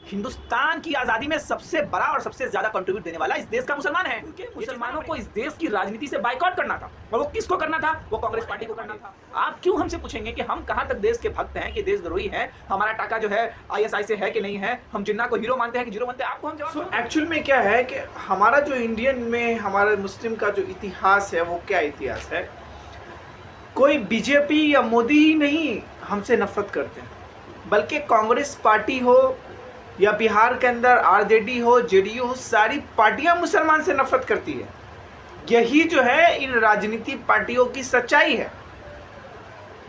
हिंदुस्तान की आज़ादी में सबसे बड़ा और सबसे ज़्यादा कंट्रीब्यूट देने वाला इस देश का मुसलमान है, क्योंकि मुसलमानों को इस देश की राजनीति से बाइकआउट करना था। और वो किसको करना था? वो कांग्रेस पार्टी को करना था। आप क्यों हमसे पूछेंगे कि हम कहाँ तक देश के भक्त हैं, कि देशद्रोही हैं, हमारा टाका जो है आईएसआई से है कि नहीं है, हम जिन्ना को हीरो मानते हैं कि जीरो मानते हैं? आपको हम जवाब एक्चुअल में क्या है कि हमारा जो इंडियन में हमारे मुस्लिम का जो इतिहास है वो क्या इतिहास है। कोई बीजेपी या मोदी ही नहीं हमसे नफरत करते हैं, बल्कि कांग्रेस पार्टी हो या बिहार के अंदर आरजेडी हो, जेडीयू हो, सारी पार्टियां मुसलमान से नफरत करती है। यही जो है इन राजनीतिक पार्टियों की सच्चाई है।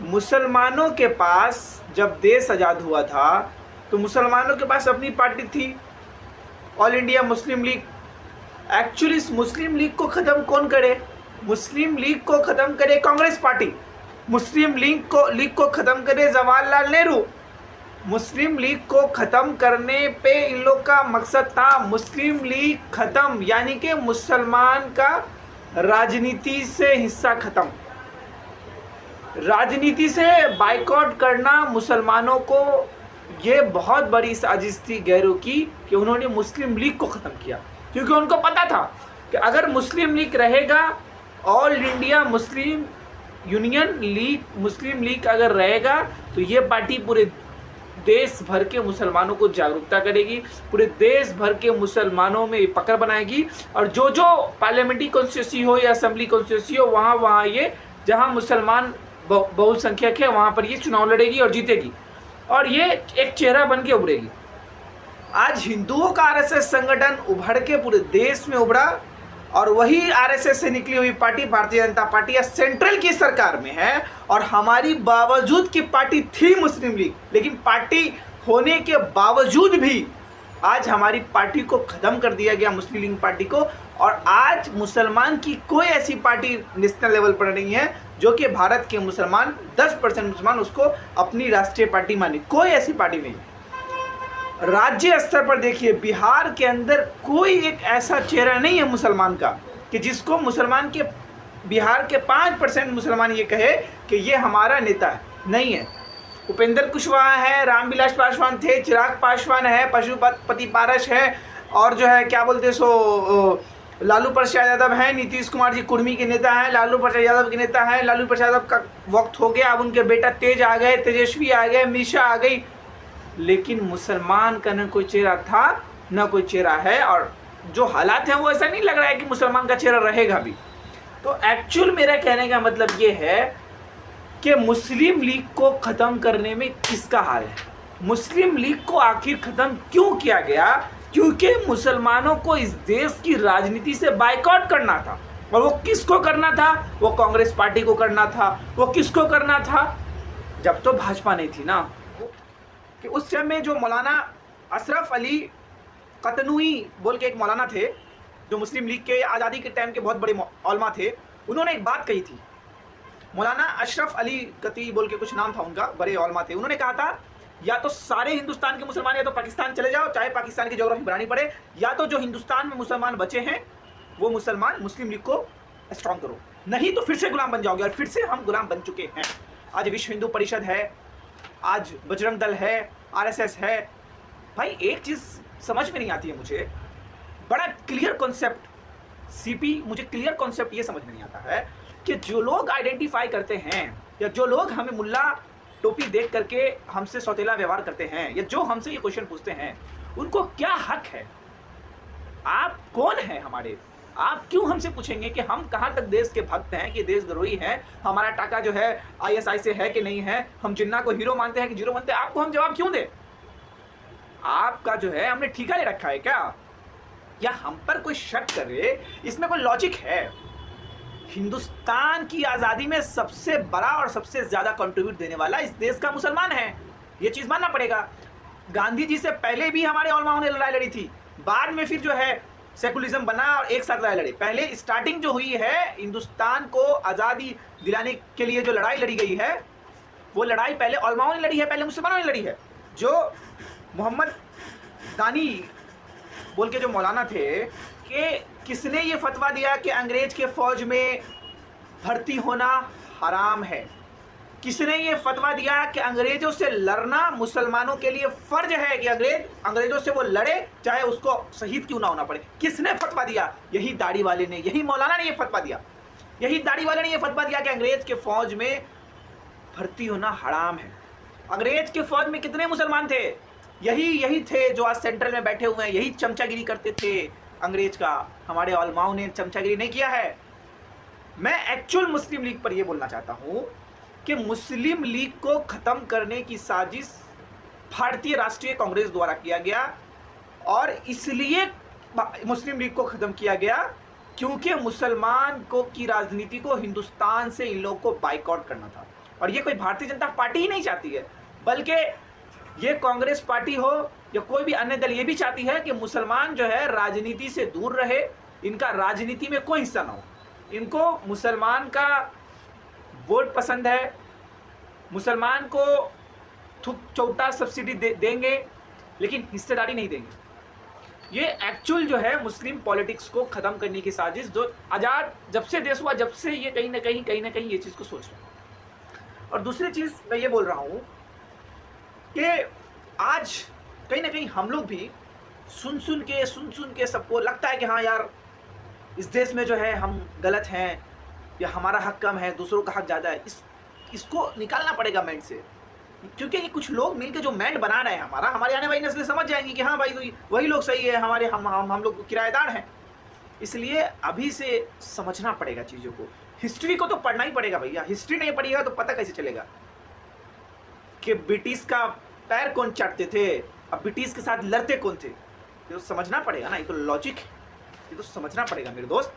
मुसलमानों के पास जब देश आज़ाद हुआ था तो मुसलमानों के पास अपनी पार्टी थी, ऑल इंडिया मुस्लिम लीग। एक्चुअली इस मुस्लिम लीग को ख़त्म कौन करे? मुस्लिम लीग को ख़त्म करे कांग्रेस पार्टी। मुस्लिम लीग को ख़त्म करे जवाहरलाल नेहरू। मुस्लिम लीग को ख़त्म करने पे इन लोग का मकसद था मुस्लिम लीग ख़त्म, यानी कि मुसलमान का राजनीति से हिस्सा ख़त्म, राजनीति से बाइकआउट करना मुसलमानों को। ये बहुत बड़ी साजिश थी गैरों की कि उन्होंने मुस्लिम लीग को ख़त्म किया, क्योंकि उनको पता था कि अगर मुस्लिम लीग रहेगा, ऑल इंडिया मुस्लिम यूनियन लीग, मुस्लिम लीग अगर रहेगा तो ये पार्टी पूरे देश भर के मुसलमानों को जागरूकता करेगी, पूरे देश भर के मुसलमानों में पकड़ बनाएगी। और जो जो पार्लियामेंट्री कॉन्स्टिट्यूंसी हो या असेंबली कॉन्स्टिट्यूंसी हो, वहाँ ये जहाँ मुसलमान बहुसंख्यक है वहाँ पर ये चुनाव लड़ेगी और जीतेगी, और ये एक चेहरा बन के उभरेगी। आज हिंदुओं का आरएसएस संगठन उभर के पूरे देश में उभरा, और वही आरएसएस से निकली हुई पार्टी भारतीय जनता पार्टी या सेंट्रल की सरकार में है। और हमारी बावजूद की पार्टी थी मुस्लिम लीग, लेकिन पार्टी होने के बावजूद भी आज हमारी पार्टी को ख़त्म कर दिया गया, मुस्लिम लीग पार्टी को। और आज मुसलमान की कोई ऐसी पार्टी नेशनल लेवल पर नहीं है जो कि भारत के मुसलमान 10% मुसलमान उसको अपनी राष्ट्रीय पार्टी माने, कोई ऐसी पार्टी नहीं। राज्य स्तर पर देखिए, बिहार के अंदर कोई एक ऐसा चेहरा नहीं है मुसलमान का कि जिसको मुसलमान के बिहार के 5% मुसलमान ये कहे कि ये हमारा नेता है, नहीं है। उपेंद्र कुशवाहा है, रामविलास पासवान थे, चिराग पासवान है, पशुपति पारस है, और जो है क्या बोलते सो लालू प्रसाद यादव हैं, नीतीश कुमार जी कुर्मी के नेता हैं, लालू प्रसाद यादव के नेता हैं। लालू प्रसाद यादव का वक्त हो गया, अब उनके बेटा तेज आ गए, तेजस्वी आ गए, मीशा आ गई, लेकिन मुसलमान का न कोई चेहरा था न कोई चेहरा है। और जो हालात हैं वो ऐसा नहीं लग रहा है कि मुसलमान का चेहरा रहेगा भी। तो एक्चुअल मेरा कहने का मतलब ये है कि मुस्लिम लीग को ख़त्म करने में किसका हाल है? मुस्लिम लीग को आखिर ख़त्म क्यों किया गया? क्योंकि मुसलमानों को इस देश की राजनीति से बाइकआउट करना था। और वो किसको करना था? वो कांग्रेस पार्टी को करना था। वो किसको करना था? जब तो भाजपा नहीं थी ना, कि उस टाइम में जो मौलाना अशरफ अली कतनुई बोल के एक मौलाना थे, जो मुस्लिम लीग के आज़ादी के टाइम के बहुत बड़े औलमा थे, उन्होंने एक बात कही थी। मौलाना अशरफ अली कती बोल के कुछ नाम था उनका, बड़े औलमा थे। उन्होंने कहा था या तो सारे हिंदुस्तान के मुसलमान या तो पाकिस्तान चले जाओ, चाहे पाकिस्तान की ज्योग्राफी बनानी पड़े, या तो जो हिंदुस्तान में मुसलमान बचे हैं वो मुसलमान मुस्लिम लीग को स्ट्रॉन्ग करो, नहीं तो फिर से गुलाम बन जाओगे। और फिर से हम गुलाम बन चुके हैं। आज विश्व हिंदू परिषद है, आज बजरंग दल है, आरएसएस है। भाई एक चीज़ समझ में नहीं आती है मुझे, बड़ा क्लियर कॉन्सेप्ट सीपी, मुझे क्लियर कॉन्सेप्ट ये समझ में नहीं आता है कि जो लोग आइडेंटिफाई करते हैं या जो लोग हमें मुल्ला टोपी देख करके हमसे सौतेला व्यवहार करते हैं या जो हमसे ये क्वेश्चन पूछते हैं, उनको क्या हक है? आप कौन है हमारे? आप क्यों हमसे पूछेंगे कि हम कहाँ तक देश के भक्त हैं, कि देशद्रोही हैं, हमारा टाका जो है आईएसआई से है कि नहीं है, हम जिन्ना को हीरो मानते हैं कि जीरो मानते हैं? आपको हम जवाब क्यों दें? आपका जो है हमने ठिका ले रखा है क्या, या हम पर कोई शक करे? इसमें कोई लॉजिक है? हिंदुस्तान की आज़ादी में सबसे बड़ा और सबसे ज़्यादा कंट्रीब्यूट देने वाला इस देश का मुसलमान है, ये चीज़ मानना पड़ेगा। गांधी जी से पहले भी हमारे उलमाओं ने लड़ाई लड़ी थी, बाद में फिर जो है सेकुलरिज्म बना और एक साथ लड़ाई लड़ी। पहले स्टार्टिंग जो हुई है हिंदुस्तान को आज़ादी दिलाने के लिए जो लड़ाई लड़ी गई है, वो लड़ाई पहले उलमाओं ने लड़ी है, पहले मुसलमानों ने लड़ी है। जो मोहम्मद दानी बोल के जो मौलाना थे, कि किसने ये फतवा दिया कि अंग्रेज के फौज में भर्ती होना हराम है, किसने ये फतवा दिया कि अंग्रेजों से लड़ना मुसलमानों के लिए फर्ज है कि अंग्रेजों से वो लड़े चाहे उसको शहीद क्यों ना होना पड़े? किसने फतवा दिया? यही दाढ़ी वाले ने, यही मौलाना ने ये फतवा दिया। यही दाढ़ी वाले ने ये फतवा दिया कि अंग्रेज के फौज में भर्ती होना हराम है। अंग्रेज के फौज में कितने मुसलमान थे? यही थे जो आज सेंट्रल में बैठे हुए हैं, यही चमचागिरी करते थे अंग्रेज का। हमारे उलमाओं ने चमचागिरी नहीं किया है। मैं एक्चुअल मुस्लिम लीग पर यह बोलना चाहता हूं कि मुस्लिम लीग को खत्म करने की साजिश भारतीय राष्ट्रीय कांग्रेस द्वारा किया गया, और इसलिए मुस्लिम लीग को खत्म किया गया क्योंकि मुसलमान को की राजनीति को हिंदुस्तान से इन लोगों को बाइकआउट करना था। और ये कोई भारतीय जनता पार्टी ही नहीं चाहती है, बल्कि ये कांग्रेस पार्टी हो या कोई भी अन्य दल ये भी चाहती है कि मुसलमान जो है राजनीति से दूर रहे, इनका राजनीति में कोई हिस्सा ना हो। इनको मुसलमान का वोट पसंद है, मुसलमान को चौथा सब्सिडी देंगे लेकिन हिस्सेदारी नहीं देंगे। ये एक्चुअल जो है मुस्लिम पॉलिटिक्स को ख़त्म करने की साजिश, जो आज़ाद जब से देश हुआ जब से ये कहीं ना कहीं ये चीज़ को सोच रहे हैं। और दूसरी चीज़ मैं ये बोल रहा हूँ कि आज कहीं ना कहीं हम लोग भी सुन सुन के सबको लगता है कि हाँ यार, इस देश में जो है हम गलत हैं या हमारा हक कम है, दूसरों का हक ज़्यादा है। इसको निकालना पड़ेगा माइंड से, क्योंकि ये कुछ लोग मिलकर जो माइंड बना रहे हैं हमारी आने वाली नस्लें समझ जाएंगी कि हाँ भाई तो वही लोग सही है, हमारे हम लोग किराएदार हैं। इसलिए अभी से समझना पड़ेगा चीज़ों को। हिस्ट्री को तो पढ़ना ही पड़ेगा भैया। हिस्ट्री नहीं पढ़िएगा तो पता कैसे चलेगा कि ब्रिटिश का पैर कौन चाटते थे, अब ब्रिटिश के साथ लड़ते कौन थे। ये तो समझना पड़ेगा ना, ये तो लॉजिक है, ये तो समझना पड़ेगा मेरे दोस्त।